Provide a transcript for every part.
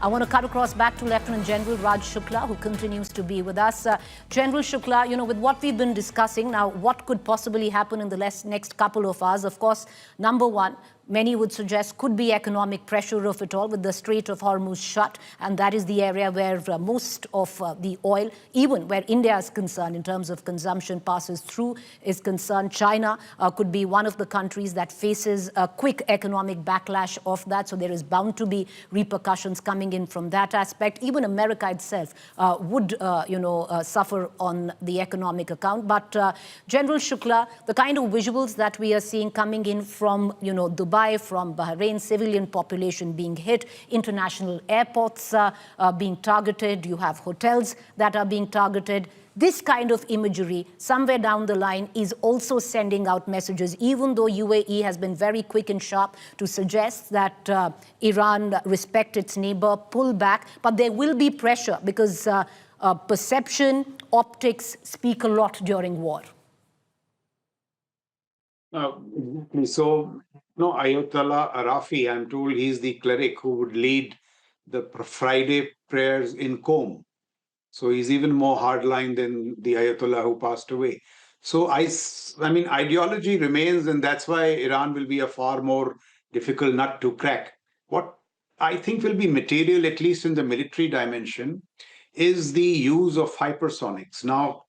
I want to cut across back to Lieutenant General Raj Shukla, who continues to be with us. General Shukla, with what we've been discussing now, what could possibly happen in the next couple of hours? Of course, number one, many would suggest could be economic pressure of it all with the Strait of Hormuz shut. And that is the area where most of the oil, even where India is concerned in terms of consumption passes through, is concerned. China could be one of the countries that faces a quick economic backlash of that. So there is bound to be repercussions coming in from that aspect. Even America itself would, suffer on the economic account. But General Shukla, the kind of visuals that we are seeing coming in from, Dubai, from Bahrain, civilian population being hit, international airports being targeted, you have hotels that are being targeted. This kind of imagery, somewhere down the line, is also sending out messages, even though UAE has been very quick and sharp to suggest that Iran respect its neighbor, pull back. But there will be pressure because perception, optics speak a lot during war. Exactly. So, Ayatollah Arafi, I'm told he's the cleric who would lead the Friday prayers in Qom. So he's even more hardline than the Ayatollah who passed away. So I mean, ideology remains, and that's why Iran will be a far more difficult nut to crack. What I think will be material, at least in the military dimension, is the use of hypersonics. Now,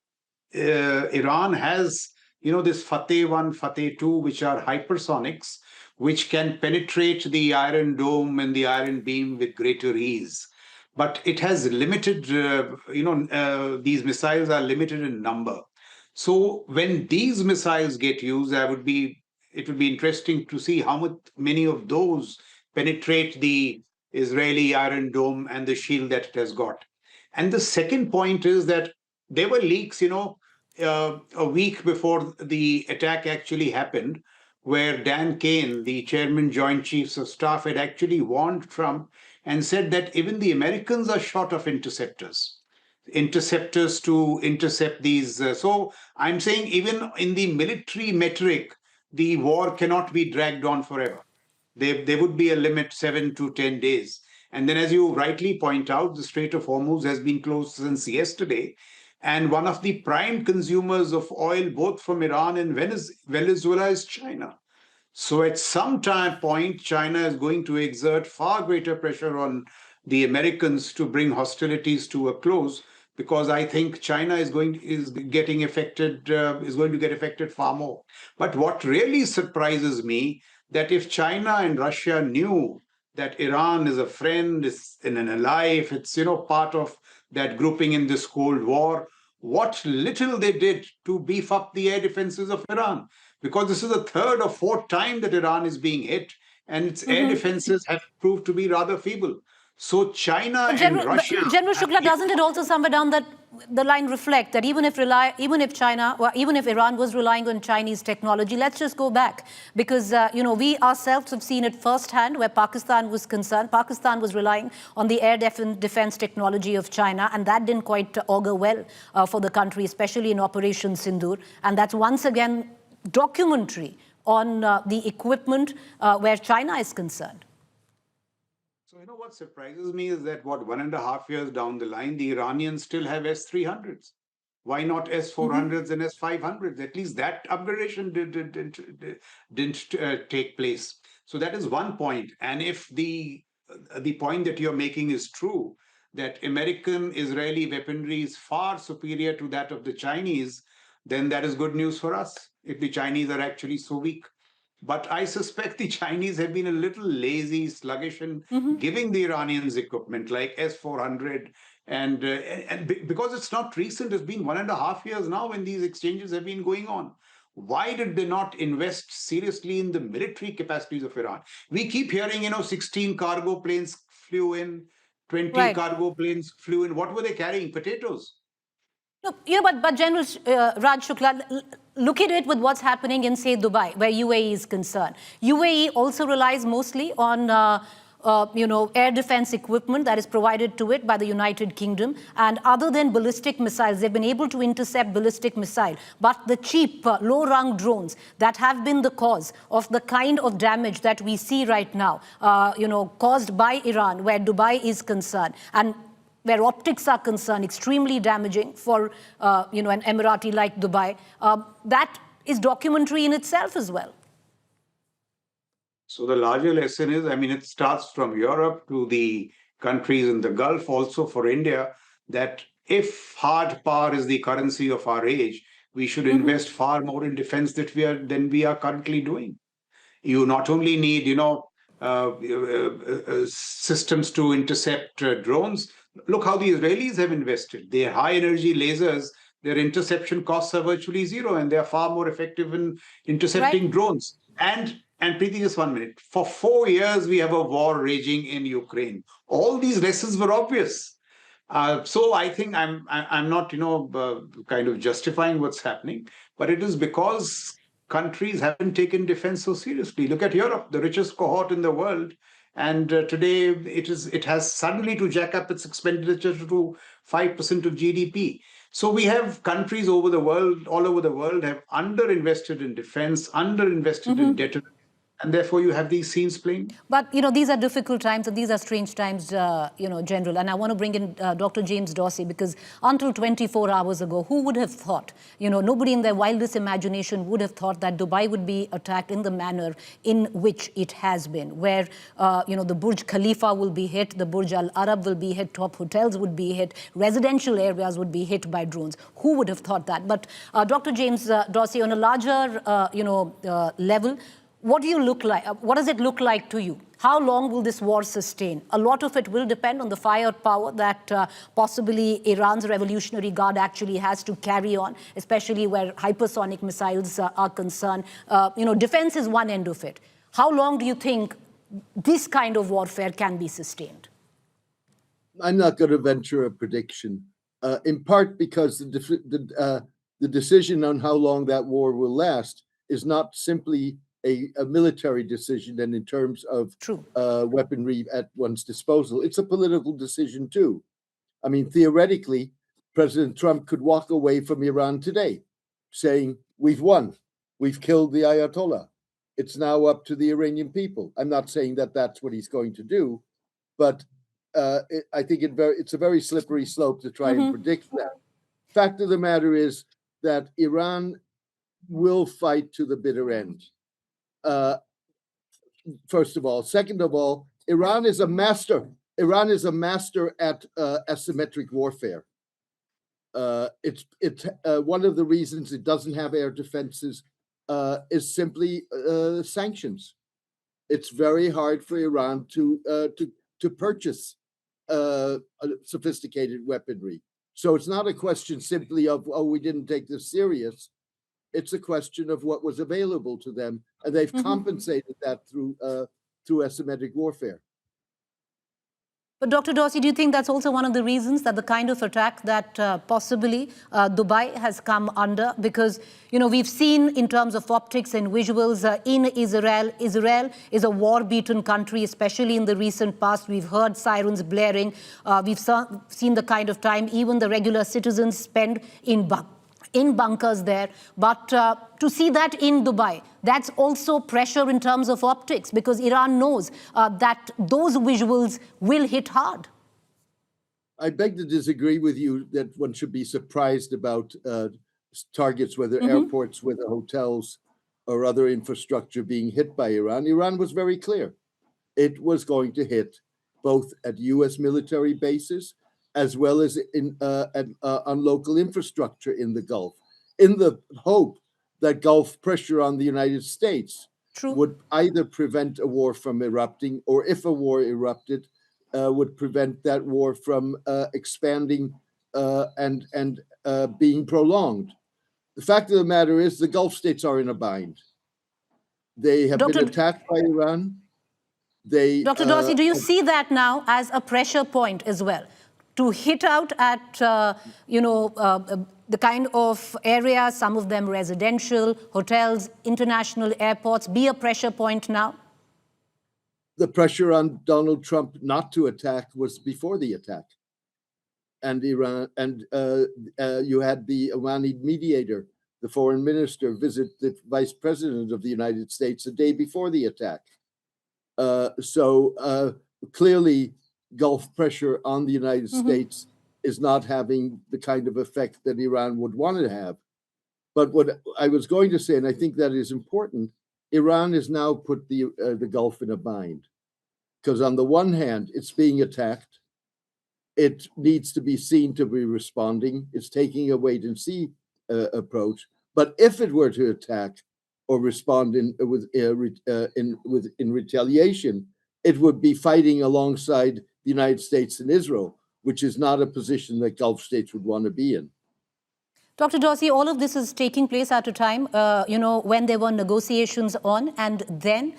Iran has, this Fateh 1, Fateh 2, which are hypersonics, which can penetrate the Iron Dome and the Iron Beam with greater ease. But it has limited, these missiles are limited in number. So when these missiles get used, it would be interesting to see how many of those penetrate the Israeli Iron Dome and the shield that it has got. And the second point is that there were leaks, a week before the attack actually happened, where Dan Kane, the chairman, Joint Chiefs of Staff, had actually warned Trump and said that even the Americans are short of interceptors to intercept these. So I'm saying even in the military metric, the war cannot be dragged on forever. There would be a limit, 7 to 10 days. And then, as you rightly point out, the Strait of Hormuz has been closed since yesterday. And one of the prime consumers of oil, both from Iran and Venezuela, is China. So at some point, China is going to exert far greater pressure on the Americans to bring hostilities to a close, because I think China is going to get affected far more. But what really surprises me, that if China and Russia knew that Iran is a friend, is an ally, if it's part of that grouping in this Cold War, what little they did to beef up the air defenses of Iran. Because this is the third or fourth time that Iran is being hit, and its air defenses have proved to be rather feeble. So China and Russia... General Shukla, doesn't it also somewhere down the line reflect that even if Iran was relying on Chinese technology, let's just go back, because we ourselves have seen it firsthand where Pakistan was concerned. Pakistan was relying on the air defense technology of China, and that didn't quite augur well for the country, especially in Operation Sindoor. And that's once again documentary on the equipment where China is concerned. So, what surprises me is that 1.5 years down the line, the Iranians still have S-300s. Why not S-400s and S-500s? At least that upgradation didn't take place. So that is one point. And if the point that you're making is true, that American-Israeli weaponry is far superior to that of the Chinese, then that is good news for us, if the Chinese are actually so weak. But I suspect the Chinese have been a little lazy, sluggish in giving the Iranians equipment like S-400. And because it's not recent, it's been 1.5 years now when these exchanges have been going on. Why did they not invest seriously in the military capacities of Iran? We keep hearing, 16 cargo planes flew in, 20 cargo planes flew in. What were they carrying? Potatoes. No, but General Raj Shukla, look at it with what's happening in, say, Dubai, where UAE is concerned. UAE also relies mostly on air defense equipment that is provided to it by the United Kingdom. And other than ballistic missiles, they've been able to intercept ballistic missile. But the cheap, low-rung drones that have been the cause of the kind of damage that we see right now, caused by Iran, where Dubai is concerned, and where optics are concerned, extremely damaging for, an Emirati like Dubai, that is documentary in itself as well. So the larger lesson is, it starts from Europe to the countries in the Gulf, also for India, that if hard power is the currency of our age, we should invest far more in defense than we are currently doing. You not only need, systems to intercept drones. Look how the Israelis have invested. Their high energy lasers, their interception costs are virtually zero, and they are far more effective in intercepting drones. And Preeti, just 1 minute. For 4 years, we have a war raging in Ukraine. All these lessons were obvious. So I think I'm not, kind of justifying what's happening, but it is because countries haven't taken defense so seriously. Look at Europe, the richest cohort in the world, and today it has suddenly to jack up its expenditure to 5% of GDP. So we have countries all over the world, have underinvested in defense, underinvested in deterrence. And therefore, you have these scenes playing. But, these are difficult times and these are strange times, General. And I want to bring in Dr. James Dorsey, because until 24 hours ago, who would have thought, nobody in their wildest imagination would have thought that Dubai would be attacked in the manner in which it has been, where, the Burj Khalifa will be hit, the Burj Al Arab will be hit, top hotels would be hit, residential areas would be hit by drones. Who would have thought that? But Dr. James Dorsey, on a larger, level, what do you look like? What does it look like to you? How long will this war sustain? A lot of it will depend on the firepower that possibly Iran's Revolutionary Guard actually has to carry on, especially where hypersonic missiles are concerned. Defense is one end of it. How long do you think this kind of warfare can be sustained? I'm not going to venture a prediction, in part because the decision on how long that war will last is not simply a military decision and in terms of weaponry at one's disposal. It's a political decision too. Theoretically, President Trump could walk away from Iran today saying, we've won, we've killed the Ayatollah. It's now up to the Iranian people. I'm not saying that that's what he's going to do, but I think it's a very slippery slope to try and predict that. Fact of the matter is that Iran will fight to the bitter end. First of all. Second of all, Iran is a master. Iran is a master at asymmetric warfare. It's one of the reasons it doesn't have air defenses is simply sanctions. It's very hard for Iran to purchase sophisticated weaponry. So it's not a question simply of, we didn't take this serious. It's a question of what was available to them, and they've compensated that through asymmetric warfare. But Dr. Dorsey, do you think that's also one of the reasons that the kind of attack that possibly Dubai has come under? Because, we've seen in terms of optics and visuals in Israel, Israel is a war-beaten country, especially in the recent past. We've heard sirens blaring. We've seen the kind of time even the regular citizens spend in bunkers there, but to see that in Dubai, that's also pressure in terms of optics, because Iran knows that those visuals will hit hard. I beg to disagree with you that one should be surprised about targets, whether airports, whether hotels, or other infrastructure being hit by Iran. Iran was very clear. It was going to hit both at U.S. military bases as well as on local infrastructure in the Gulf, in the hope that Gulf pressure on the United States would either prevent a war from erupting, or if a war erupted, would prevent that war from expanding and being prolonged. The fact of the matter is the Gulf states are in a bind. They have been attacked by Iran. Dr. Dorsey, do you see that now as a pressure point as well? To hit out at, the kind of areas, some of them residential, hotels, international airports, be a pressure point now? the pressure on Donald Trump not to attack was before the attack. And Iran, and you had the Iranian mediator, the foreign minister, visit the vice president of the United States a day before the attack. So clearly, Gulf pressure on the United States is not having the kind of effect that Iran would want to have. But what I was going to say, and I think that is important, Iran has now put the Gulf in a bind. Because on the one hand, it's being attacked. It needs to be seen to be responding. It's taking a wait and see approach. But if it were to attack or respond in retaliation, it would be fighting alongside the United States and Israel, which is not a position that Gulf states would want to be in. Dr. Dorsey, all of this is taking place at a time, when there were negotiations on, and then,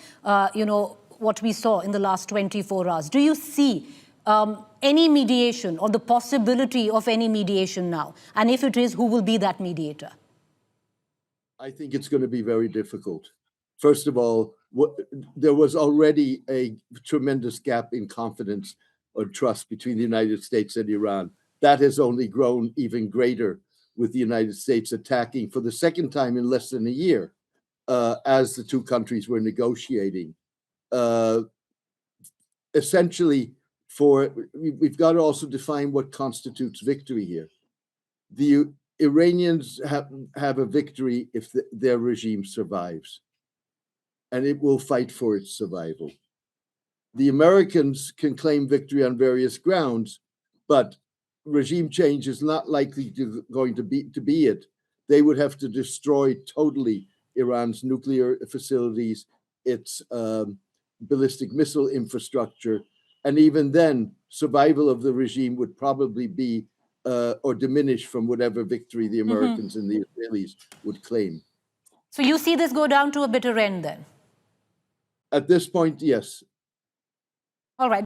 what we saw in the last 24 hours. Do you see any mediation or the possibility of any mediation now? And if it is, who will be that mediator? I think it's going to be very difficult. First of all, there was already a tremendous gap in confidence or trust between the United States and Iran. That has only grown even greater with the United States attacking for the second time in less than a year as the two countries were negotiating. Essentially, we've got to also define what constitutes victory here. The Iranians have a victory if their regime survives, and it will fight for its survival. The Americans can claim victory on various grounds, but regime change is not likely going to be it. They would have to destroy totally Iran's nuclear facilities, its ballistic missile infrastructure, and even then, survival of the regime would probably be or diminish from whatever victory the Americans and the Israelis would claim. So you see this go down to a bitter end then? At this point, yes. All right.